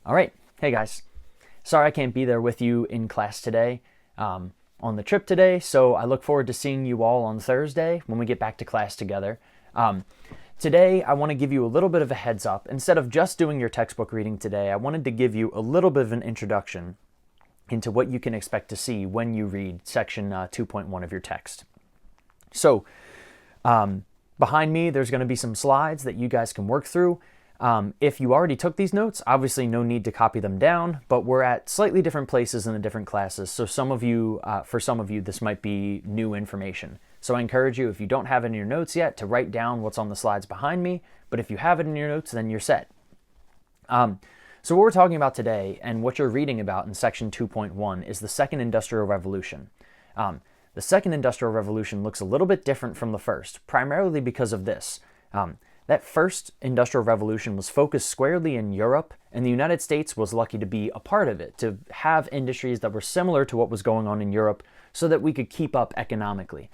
All right. Hey guys. Sorry I can't be there with you in class today, on the trip today, so I look forward to seeing you all on Thursday when we get back to class together. Today, I want to give you a little bit of a heads up. Instead of just doing your textbook reading today, I wanted to give you a little bit of an introduction into what you can expect to see when you read section 2.1 of your text. So, behind me, there's going to be some slides that you guys can work through. If you already took these notes, obviously no need to copy them down, but we're at slightly different places in the different classes. So for some of you, this might be new information. So I encourage you, if you don't have it in your notes yet, to write down what's on the slides behind me. But if you have it in your notes, then you're set. So what we're talking about today and what you're reading about in section 2.1 is the Second Industrial Revolution. The Second Industrial Revolution looks a little bit different from the first, primarily because of this. That first industrial revolution was focused squarely in Europe, and the United States was lucky to be a part of it, to have industries that were similar to what was going on in Europe so that we could keep up economically.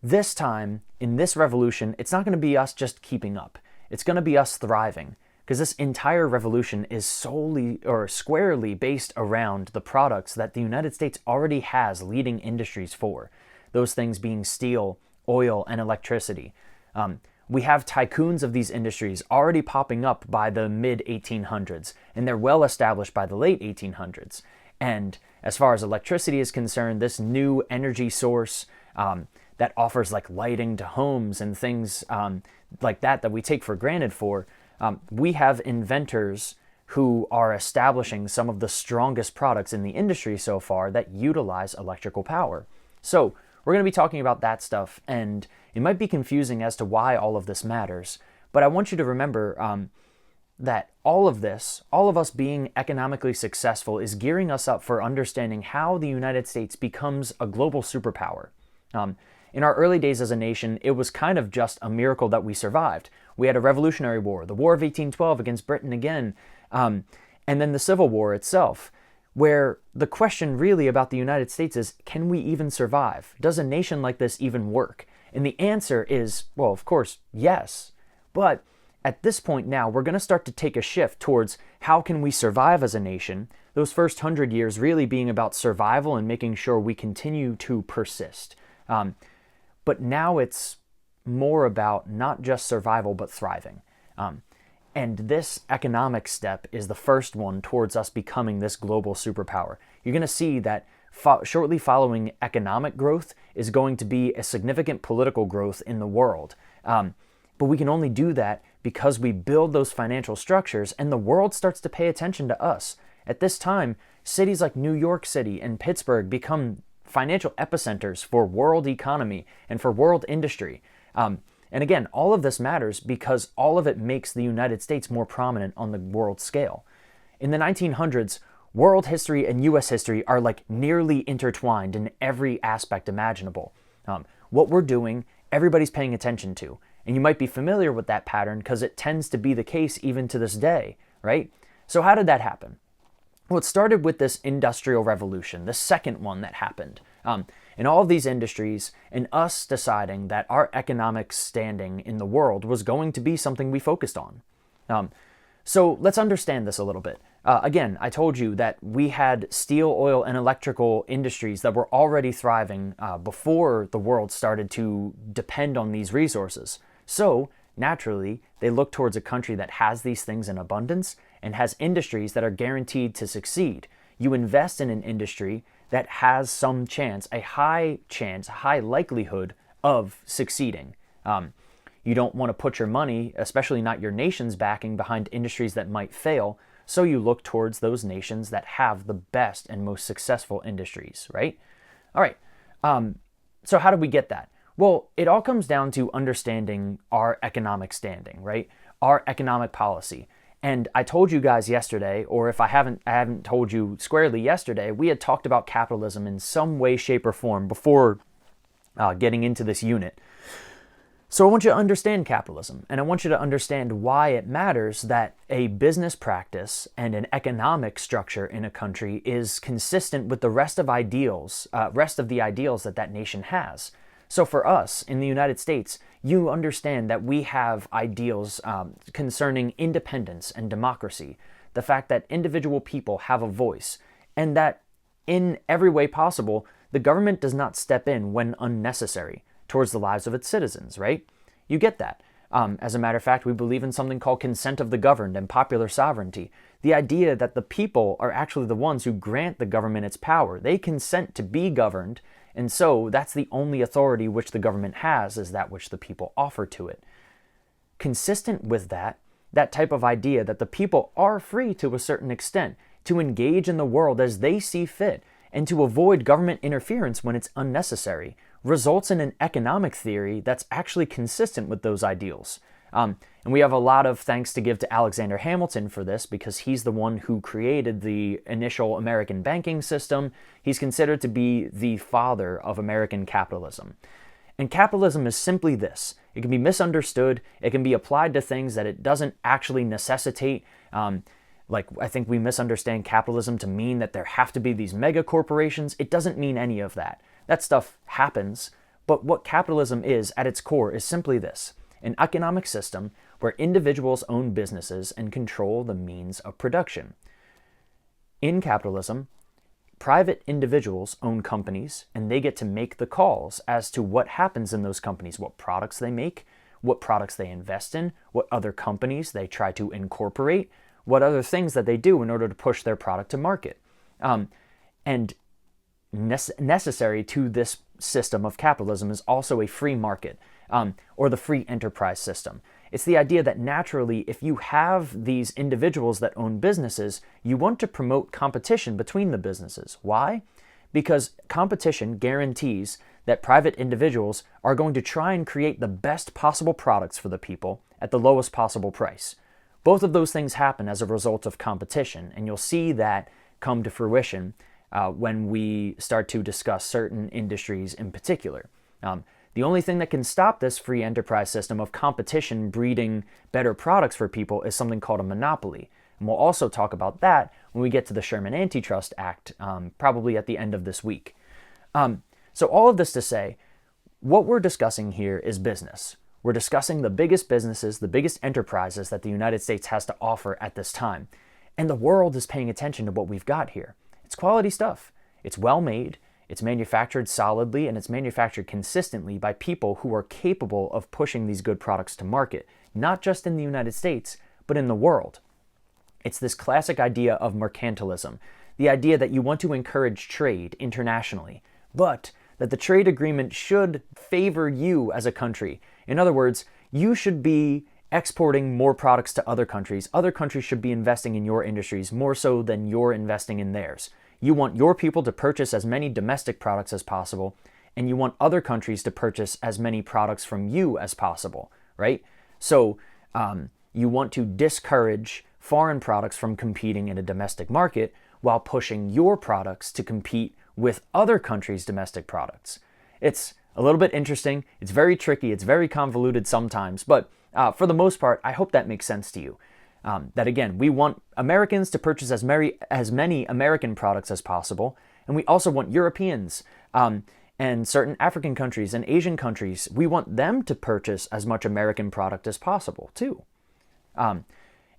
This time, in this revolution, it's not going to be us just keeping up. It's going to be us thriving, because this entire revolution is solely or squarely based around the products that the United States already has leading industries for. Those things being steel, oil, and electricity. We have tycoons of these industries already popping up by the mid-1800s, and they're well established by the late 1800s. And as far as electricity is concerned, this new energy source that offers like lighting to homes and things like that we take for granted we have inventors who are establishing some of the strongest products in the industry so far that utilize electrical power. So we're going to be talking about that stuff, and it might be confusing as to why all of this matters, but I want you to remember that all of us being economically successful is gearing us up for understanding how the United States becomes a global superpower. In our early days as a nation, it was kind of just a miracle that we survived. We had a Revolutionary War, the War of 1812 against Britain again, and then the Civil War itself, where the question really about the United States is, can we even survive? Does a nation like this even work? And the answer is, well, of course, yes. But at this point now, we're going to start to take a shift towards how can we survive as a nation, those first 100 years really being about survival and making sure we continue to persist. But now it's more about not just survival, but thriving. And this economic step is the first one towards us becoming this global superpower. You're going to see that shortly following economic growth is going to be a significant political growth in the world. But we can only do that because we build those financial structures and the world starts to pay attention to us. At this time, cities like New York City and Pittsburgh become financial epicenters for world economy and for world industry. And again, all of this matters because all of it makes the United States more prominent on the world scale. In the 1900s, world history and U.S. history are like nearly intertwined in every aspect imaginable. What we're doing, everybody's paying attention to. And you might be familiar with that pattern because it tends to be the case even to this day, right? So how did that happen? Well, it started with this industrial revolution, the second one that happened. In all of these industries, and us deciding that our economic standing in the world was going to be something we focused on. So let's understand this a little bit. Again, I told you that we had steel, oil, and electrical industries that were already thriving before the world started to depend on these resources. So naturally, they look towards a country that has these things in abundance and has industries that are guaranteed to succeed. You invest in an industry that has some chance, a high likelihood of succeeding. You don't want to put your money, especially not your nation's backing, behind industries that might fail, so you look towards those nations that have the best and most successful industries, right? All right, so how do we get that? Well, it all comes down to understanding our economic standing, right? Our economic policy. And I told you guys yesterday, or if I haven't told you squarely yesterday, we had talked about capitalism in some way, shape, or form before getting into this unit. So I want you to understand capitalism, and I want you to understand why it matters that a business practice and an economic structure in a country is consistent with the rest of the ideals that nation has. So for us in the United States, you understand that we have ideals concerning independence and democracy. the fact that individual people have a voice, and that in every way possible, the government does not step in when unnecessary towards the lives of its citizens, right? You get that. As a matter of fact, we believe in something called consent of the governed and popular sovereignty. The idea that the people are actually the ones who grant the government its power. They consent to be governed, and so that's the only authority which the government has, is that which the people offer to it. Consistent with that type of idea that the people are free to a certain extent to engage in the world as they see fit and to avoid government interference when it's unnecessary, results in an economic theory that's actually consistent with those ideals. And we have a lot of thanks to give to Alexander Hamilton for this, because he's the one who created the initial American banking system. He's considered to be the father of American capitalism. And capitalism is simply this. It can be misunderstood. It can be applied to things that it doesn't actually necessitate. Like, I think we misunderstand capitalism to mean that there have to be these mega corporations. It doesn't mean any of that. That stuff happens, but what capitalism is at its core is simply this: an economic system where individuals own businesses and control the means of production. In capitalism, private individuals own companies, and they get to make the calls as to what happens in those companies, what products they make, what products they invest in, what other companies they try to incorporate, what other things that they do in order to push their product to market. And necessary to this system of capitalism is also a free market, or the free enterprise system. It's the idea that naturally, if you have these individuals that own businesses, you want to promote competition between the businesses. Why? Because competition guarantees that private individuals are going to try and create the best possible products for the people at the lowest possible price. Both of those things happen as a result of competition, and you'll see that come to fruition when we start to discuss certain industries in particular. The only thing that can stop this free enterprise system of competition breeding better products for people is something called a monopoly. And we'll also talk about that when we get to the Sherman Antitrust Act, probably at the end of this week. So all of this to say, what we're discussing here is business. We're discussing the biggest businesses, the biggest enterprises that the United States has to offer at this time. And the world is paying attention to what we've got here. It's quality stuff. It's well made. It's manufactured solidly, and it's manufactured consistently by people who are capable of pushing these good products to market, not just in the United States, but in the world. It's this classic idea of mercantilism, the idea that you want to encourage trade internationally, but that the trade agreement should favor you as a country. In other words, you should be exporting more products to other countries. Other countries should be investing in your industries more so than you're investing in theirs. You want your people to purchase as many domestic products as possible, and you want other countries to purchase as many products from you as possible, right? So you want to discourage foreign products from competing in a domestic market while pushing your products to compete with other countries' domestic products. It's a little bit interesting. It's very tricky. It's very convoluted sometimes, but for the most part, I hope that makes sense to you. That again, we want Americans to purchase as many American products as possible, and we also want Europeans and certain African countries and Asian countries, we want them to purchase as much American product as possible too. And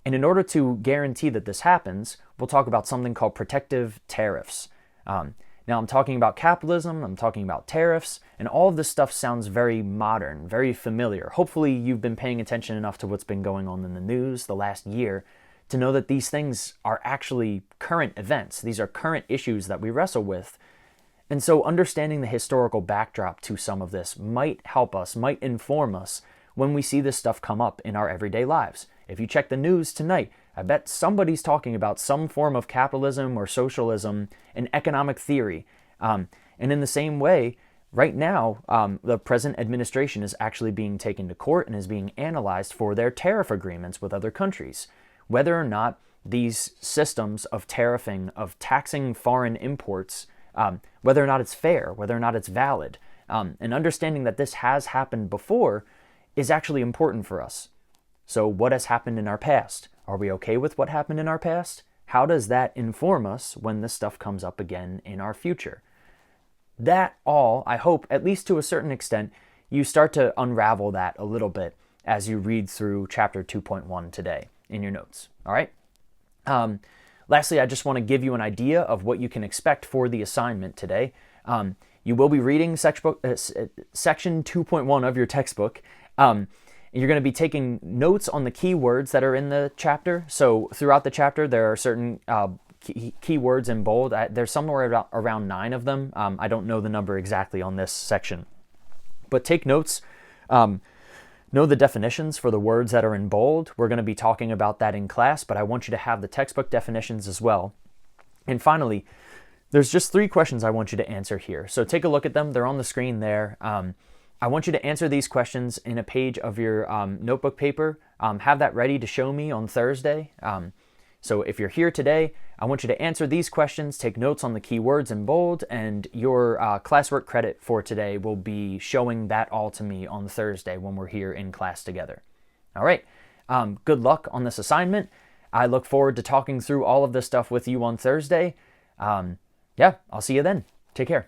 in order to guarantee that this happens, we'll talk about something called protective tariffs. Now I'm talking about capitalism, I'm talking about tariffs, and all of this stuff sounds very modern, very familiar. Hopefully you've been paying attention enough to what's been going on in the news the last year to know that these things are actually current events. These are current issues that we wrestle with. And so understanding the historical backdrop to some of this might help us, might inform us when we see this stuff come up in our everyday lives. If you check the news tonight, I bet somebody's talking about some form of capitalism or socialism and economic theory. And in the same way, right now, the present administration is actually being taken to court and is being analyzed for their tariff agreements with other countries. Whether or not these systems of tariffing, of taxing foreign imports, whether or not it's fair, whether or not it's valid, and understanding that this has happened before is actually important for us. So what has happened in our past? Are we okay with what happened in our past? How does that inform us when this stuff comes up again in our future? That all, I hope, at least to a certain extent, you start to unravel that a little bit as you read through chapter 2.1 today in your notes. All right? Lastly, I just want to give you an idea of what you can expect for the assignment today. You will be reading section 2.1 of your textbook. You're going to be taking notes on the keywords that are in the chapter. So throughout the chapter, there are certain keywords in bold. There's somewhere around 9 of them. I don't know the number exactly on this section. But take notes. Know the definitions for the words that are in bold. We're going to be talking about that in class, but I want you to have the textbook definitions as well. And finally, there's just 3 questions I want you to answer here. So take a look at them. They're on the screen there. I want you to answer these questions in a page of your notebook paper. Have that ready to show me on Thursday. So if you're here today, I want you to answer these questions, take notes on the keywords in bold, and your classwork credit for today will be showing that all to me on Thursday when we're here in class together. All right. Good luck on this assignment. I look forward to talking through all of this stuff with you on Thursday. Yeah, I'll see you then. Take care.